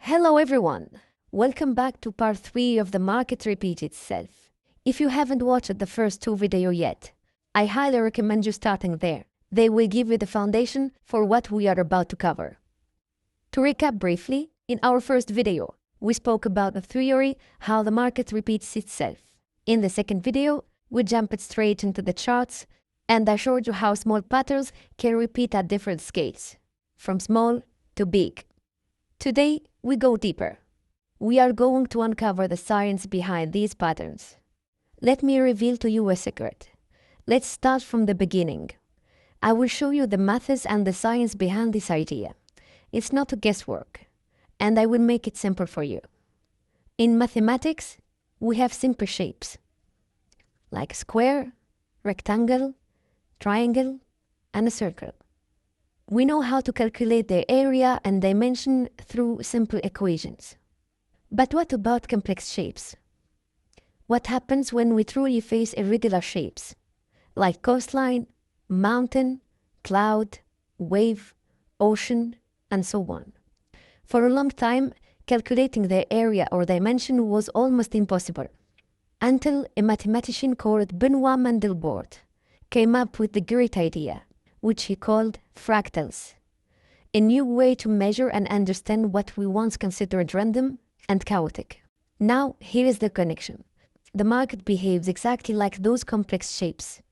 Hello everyone! Welcome back to part 3 of the market repeat itself. If you haven't watched the first 2 videos yet, I highly recommend you starting there. They will give you the foundation for what we are about to cover. To recap briefly, in our first video, we spoke about the theory how the market repeats itself. In the second video, we jumped straight into the charts and I showed you how small patterns can repeat at different scales, from small to big. Today, we go deeper. We are going to uncover the science behind these patterns. Let me reveal to you a secret. Let's start from the beginning. I will show you the methods and the science behind this idea. It's not a guesswork, and I will make it simple for you. In mathematics, we have simple shapes, like square, rectangle, triangle, and a circle. We know how to calculate their area and dimension through simple equations. But what about complex shapes? What happens when we truly face irregular shapes, like coastline, mountain, cloud, wave, ocean, and so on? For a long time, calculating their area or dimension was almost impossible, until a mathematician called Benoit Mandelbrot came up with the great idea, which he called fractals, a new way to measure and understand what we once considered random and chaotic. Now, here is the connection. The market behaves exactly like those complex shapes,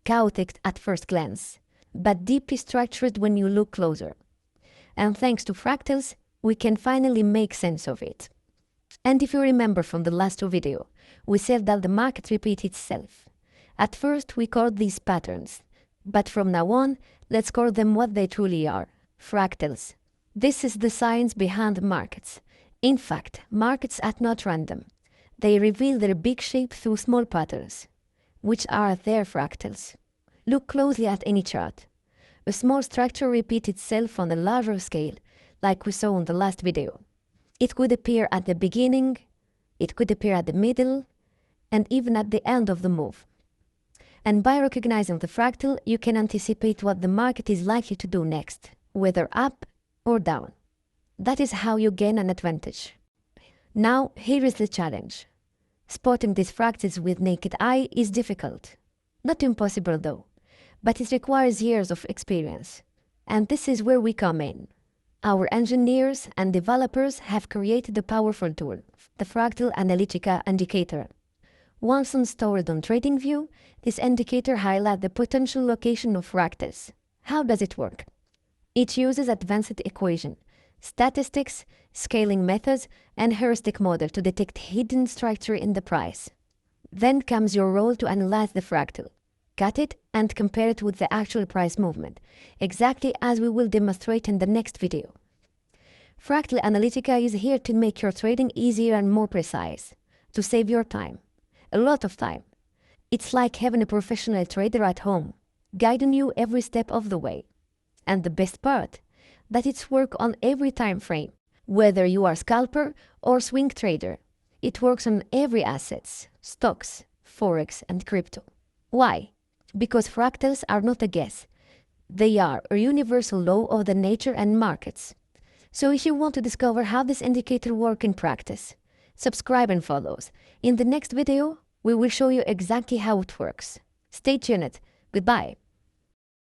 chaotic at first glance, but deeply structured when you look closer. And thanks to fractals, we can finally make sense of it. And if you remember from the last 2 videos, we said that the market repeats itself. At first, we called these patterns, but from now on, let's call them what they truly are, fractals. This is the science behind markets. In fact, markets are not random. They reveal their big shape through small patterns, which are their fractals. Look closely at any chart. A small structure repeats itself on a larger scale, like we saw in the last video. It could appear at the beginning, it could appear at the middle, and even at the end of the move. And by recognizing the fractal, you can anticipate what the market is likely to do next, whether up or down. That is how you gain an advantage. Now, here is the challenge. Spotting these fractals with naked eye is difficult. Not impossible though, but it requires years of experience. And this is where we come in. Our engineers and developers have created a powerful tool, the Fractal Analytica indicator. Once installed on TradingView, this indicator highlights the potential location of fractals. How does it work? It uses advanced equation, statistics, scaling methods, and heuristic model to detect hidden structure in the price. Then comes your role to analyze the fractal, cut it, and compare it with the actual price movement, exactly as we will demonstrate in the next video. Fractal Analytica is here to make your trading easier and more precise, to save your time. A lot of time. It's like having a professional trader at home, guiding you every step of the way. And the best part, that it's work on every time frame. Whether you are scalper or swing trader, it works on every assets, stocks, forex, and crypto. Why? Because fractals are not a guess. They are a universal law of the nature and markets. So if you want to discover how this indicator works in practice, subscribe and follow us. In the next video, we will show you exactly how it works. Stay tuned. Goodbye.